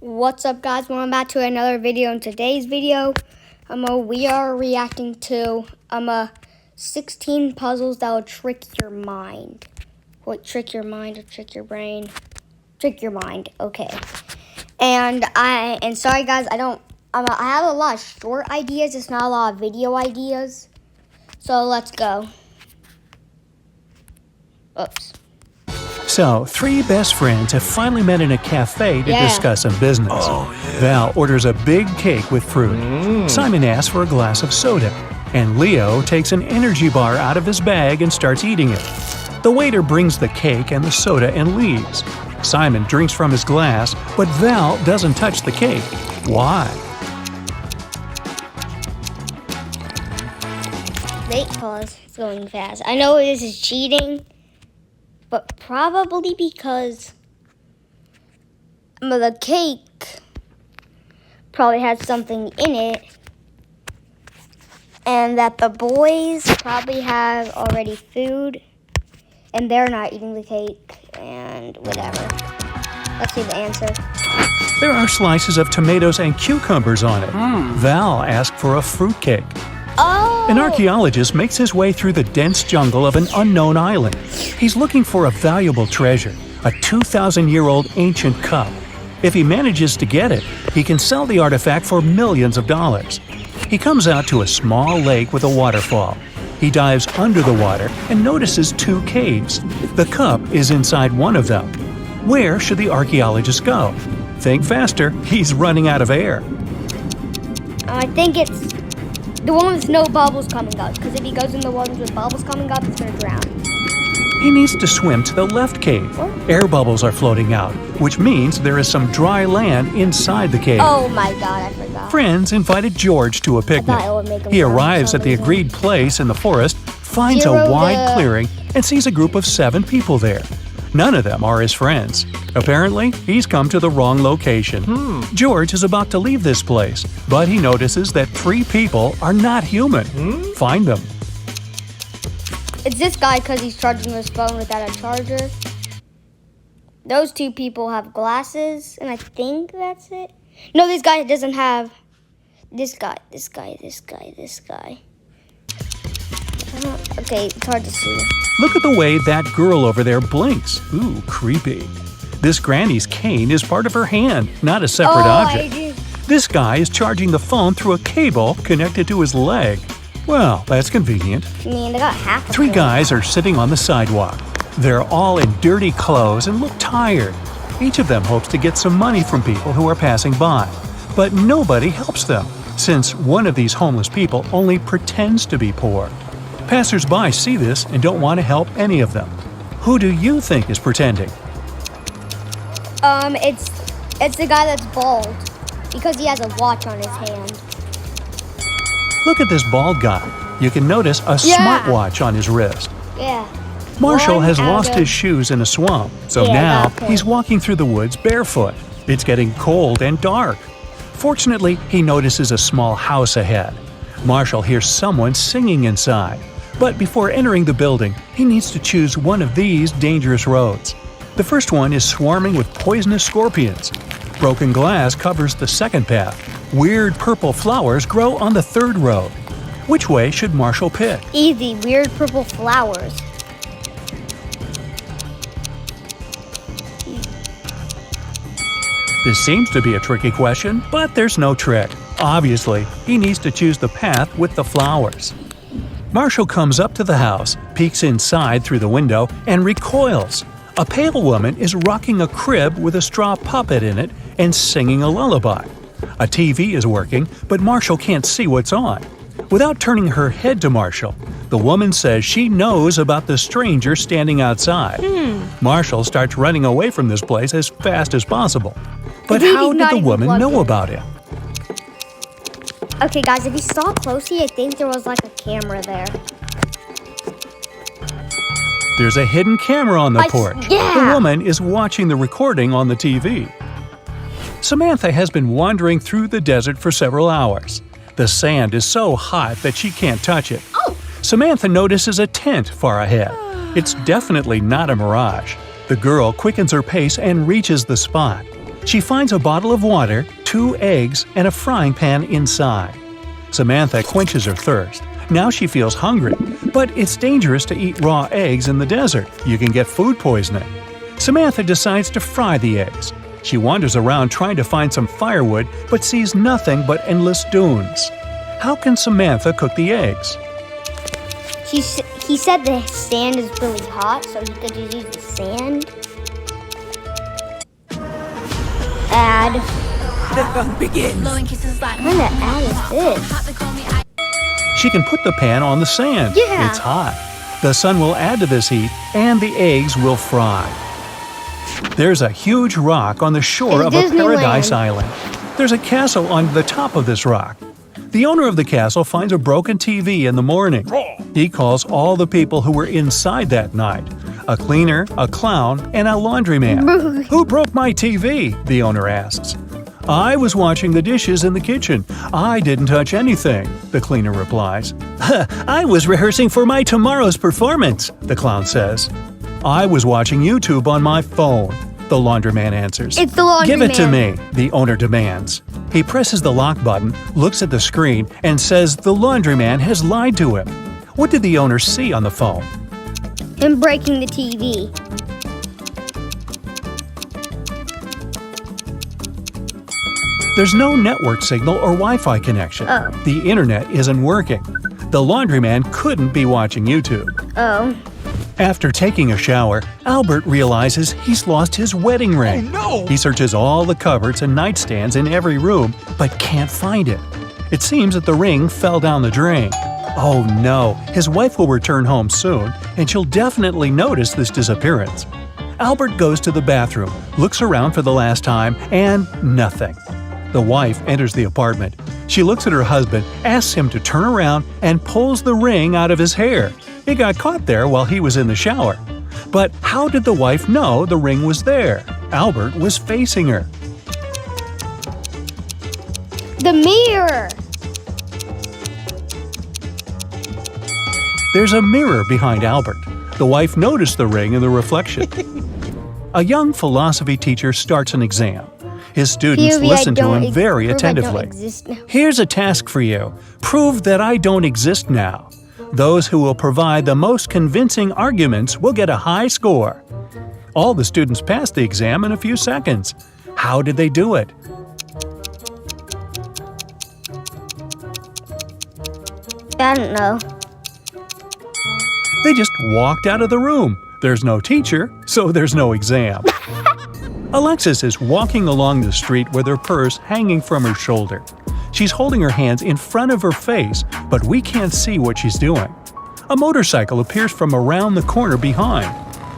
What's up, guys? Welcome back to another video. In today's video, we are reacting to 16 puzzles that will trick your mind. What, trick your mind or trick your brain? Trick your mind. Okay. And sorry guys, I have a lot of short ideas. It's not a lot of video ideas. So let's go. Oops. So, three best friends have finally met in a cafe to discuss some business. Val orders a big cake with fruit. Simon asks for a glass of soda. And Leo takes an energy bar out of his bag and starts eating it. The waiter brings the cake and the soda and leaves. Simon drinks from his glass, but Val doesn't touch the cake. Why? Wait, pause. It's going fast. I know this is cheating, but probably because the cake probably has something in it, and that the boys probably have already food, and they're not eating the cake, and whatever. Let's see the answer. There are slices of tomatoes and cucumbers on it. Val asked for a fruitcake. Oh! An archaeologist makes his way through the dense jungle of an unknown island. He's looking for a valuable treasure, a 2,000-year-old ancient cup. If he manages to get it, he can sell the artifact for millions of dollars. He comes out to a small lake with a waterfall. He dives under the water and notices two caves. The cup is inside one of them. Where should the archaeologist go? Think faster, he's running out of air. I think it's the one with no bubbles coming up, because if he goes in the ones with bubbles coming up, he's going to drown. He needs to swim to the left cave. Air bubbles are floating out, which means there is some dry land inside the cave. Oh my god, I forgot. Friends invited George to a picnic. He arrives at the agreed place in the forest, finds a wide clearing, and sees a group of 7 people there. None of them are his friends. Apparently, he's come to the wrong location. George is about to leave this place, but he notices that 3 people are not human. Find them. It's this guy because he's charging his phone without a charger. Those 2 people have glasses, and I think that's it. No, this guy doesn't have... This guy. Okay, it's hard to see. Look at the way that girl over there blinks. Ooh, creepy. This granny's cane is part of her hand, not a separate object. This guy is charging the phone through a cable connected to his leg. Well, that's convenient. I mean, they got half of 3 guys are sitting on the sidewalk. They're all in dirty clothes and look tired. Each of them hopes to get some money from people who are passing by. But nobody helps them, since one of these homeless people only pretends to be poor. Passers-by see this and don't want to help any of them. Who do you think is pretending? It's the guy that's bald, because he has a watch on his hand. Look at this bald guy. You can notice a smartwatch on his wrist. Yeah. Marshall has lost his shoes in a swamp, so now he's walking through the woods barefoot. It's getting cold and dark. Fortunately, he notices a small house ahead. Marshall hears someone singing inside. But before entering the building, he needs to choose one of these dangerous roads. The first one is swarming with poisonous scorpions. Broken glass covers the second path. Weird purple flowers grow on the third road. Which way should Marshall pick? Easy, weird purple flowers. This seems to be a tricky question, but there's no trick. Obviously, he needs to choose the path with the flowers. Marshall comes up to the house, peeks inside through the window, and recoils. A pale woman is rocking a crib with a straw puppet in it and singing a lullaby. A TV is working, but Marshall can't see what's on. Without turning her head to Marshall, the woman says she knows about the stranger standing outside. Marshall starts running away from this place as fast as possible. But how did the woman know about him? Okay, guys, if you saw closely, I think there was like a camera there. There's a hidden camera on the porch. The woman is watching the recording on the TV. Samantha has been wandering through the desert for several hours. The sand is so hot that she can't touch it. Samantha notices a tent far ahead. It's definitely not a mirage. The girl quickens her pace and reaches the spot. She finds a bottle of water, 2 eggs, and a frying pan inside. Samantha quenches her thirst. Now she feels hungry, but it's dangerous to eat raw eggs in the desert. You can get food poisoning. Samantha decides to fry the eggs. She wanders around trying to find some firewood, but sees nothing but endless dunes. How can Samantha cook the eggs? He said the sand is really hot, so he could just use the sand. Add. The fun begins. What kind of ad is this? She can put the pan on the sand. Yeah. It's hot. The sun will add to this heat, and the eggs will fry. There's a huge rock on the shore of a paradise island. There's a castle on the top of this rock. The owner of the castle finds a broken TV in the morning. He calls all the people who were inside that night. A cleaner, a clown, and a laundryman. Who broke my TV? The owner asks. I was washing the dishes in the kitchen. I didn't touch anything, the cleaner replies. I was rehearsing for my tomorrow's performance, the clown says. I was watching YouTube on my phone, the laundryman answers. It's the laundryman. Give it to me, the owner demands. He presses the lock button, looks at the screen, and says the laundryman has lied to him. What did the owner see on the phone? Him breaking the TV. There's no network signal or Wi-Fi connection. Oh. The internet isn't working. The laundryman couldn't be watching YouTube. Oh. After taking a shower, Albert realizes he's lost his wedding ring. Oh, no! He searches all the cupboards and nightstands in every room, but can't find it. It seems that the ring fell down the drain. Oh no, his wife will return home soon, and she'll definitely notice this disappearance. Albert goes to the bathroom, looks around for the last time, and nothing. The wife enters the apartment. She looks at her husband, asks him to turn around, and pulls the ring out of his hair. It got caught there while he was in the shower. But how did the wife know the ring was there? Albert was facing her. The mirror. There's a mirror behind Albert. The wife noticed the ring in the reflection. A young philosophy teacher starts an exam. His students listen to him very attentively. Here's a task for you. Prove that I don't exist now. Those who will provide the most convincing arguments will get a high score. All the students passed the exam in a few seconds. How did they do it? I don't know. They just walked out of the room. There's no teacher, so there's no exam. Alexis is walking along the street with her purse hanging from her shoulder. She's holding her hands in front of her face, but we can't see what she's doing. A motorcycle appears from around the corner behind.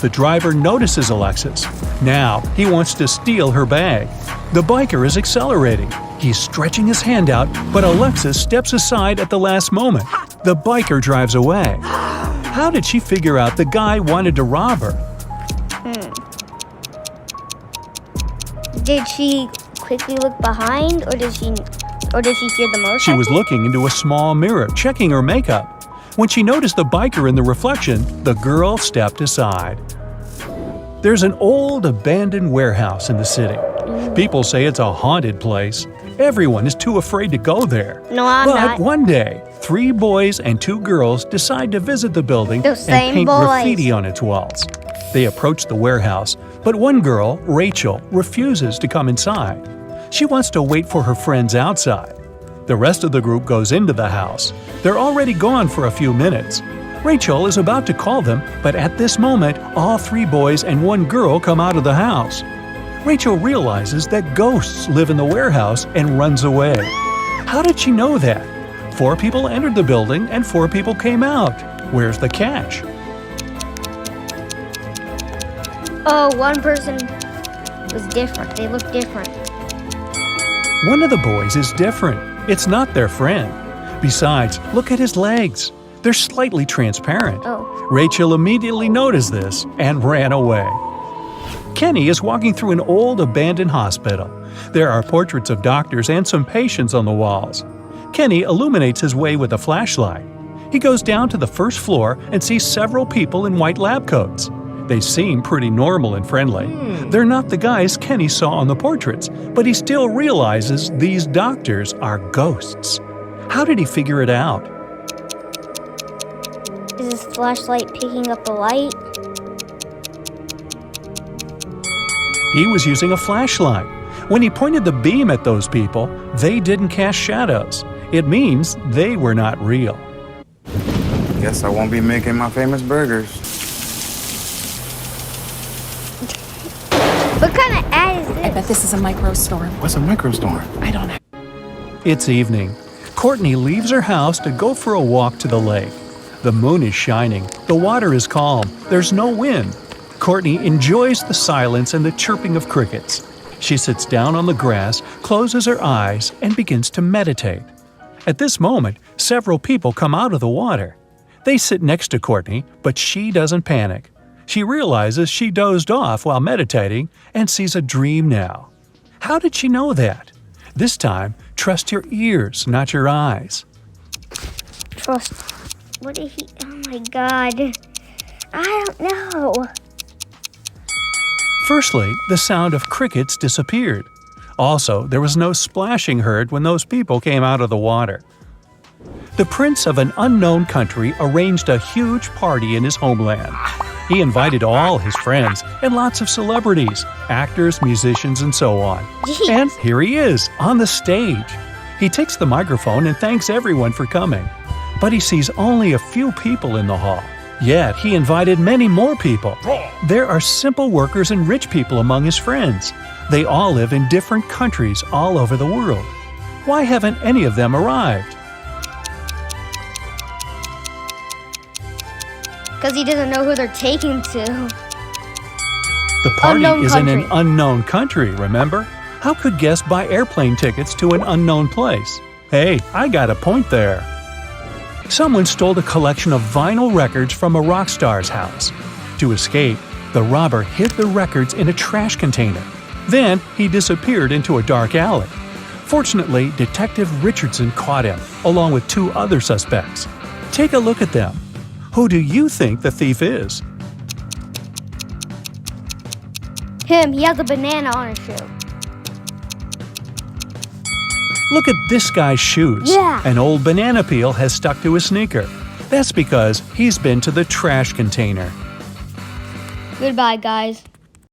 The driver notices Alexis. Now he wants to steal her bag. The biker is accelerating. He's stretching his hand out, but Alexis steps aside at the last moment. The biker drives away. How did she figure out the guy wanted to rob her? Did she quickly look behind, or did she hear the motorcycle? She was looking into a small mirror, checking her makeup. When she noticed the biker in the reflection, the girl stepped aside. There's an old abandoned warehouse in the city. People say it's a haunted place. Everyone is too afraid to go there. No, I'm but not. One day, 3 boys and 2 girls decide to visit the building Those and same paint boys. graffiti on its walls. They approach the warehouse, but one girl, Rachel, refuses to come inside. She wants to wait for her friends outside. The rest of the group goes into the house. They're already gone for a few minutes. Rachel is about to call them, but at this moment, all 3 boys and 1 girl come out of the house. Rachel realizes that ghosts live in the warehouse and runs away. How did she know that? 4 people entered the building and 4 people came out. Where's the catch? Oh, one person was different. They look different. One of the boys is different. It's not their friend. Besides, look at his legs. They're slightly transparent. Oh. Rachel immediately noticed this and ran away. Kenny is walking through an old abandoned hospital. There are portraits of doctors and some patients on the walls. Kenny illuminates his way with a flashlight. He goes down to the first floor and sees several people in white lab coats. They seem pretty normal and friendly. They're not the guys Kenny saw on the portraits, but he still realizes these doctors are ghosts. How did he figure it out? Is his flashlight picking up the light? He was using a flashlight. When he pointed the beam at those people, they didn't cast shadows. It means they were not real. Guess I won't be making my famous burgers. What kind of ad is this? I bet this is a microstorm. What's a microstorm? I don't know. It's evening. Courtney leaves her house to go for a walk to the lake. The moon is shining. The water is calm. There's no wind. Courtney enjoys the silence and the chirping of crickets. She sits down on the grass, closes her eyes, and begins to meditate. At this moment, several people come out of the water. They sit next to Courtney, but she doesn't panic. She realizes she dozed off while meditating and sees a dream now. How did she know that? This time, trust your ears, not your eyes. Trust. What did he? Oh my God. I don't know. Firstly, the sound of crickets disappeared. Also, there was no splashing heard when those people came out of the water. The prince of an unknown country arranged a huge party in his homeland. He invited all his friends and lots of celebrities, actors, musicians, and so on. Jeez. And here he is, on the stage. He takes the microphone and thanks everyone for coming. But he sees only a few people in the hall. Yet he invited many more people. There are simple workers and rich people among his friends. They all live in different countries all over the world. Why haven't any of them arrived? Because he doesn't know who they're taking to. The party Unknown is in an country. unknown country, remember? How could guests buy airplane tickets to an unknown place? Hey, I got a point there. Someone stole a collection of vinyl records from a rock star's house. To escape, the robber hid the records in a trash container. Then he disappeared into a dark alley. Fortunately, Detective Richardson caught him, along with 2 other suspects. Take a look at them. Who do you think the thief is? Him. He has a banana on his shoe. Look at this guy's shoes. Yeah. An old banana peel has stuck to his sneaker. That's because he's been to the trash container. Goodbye, guys.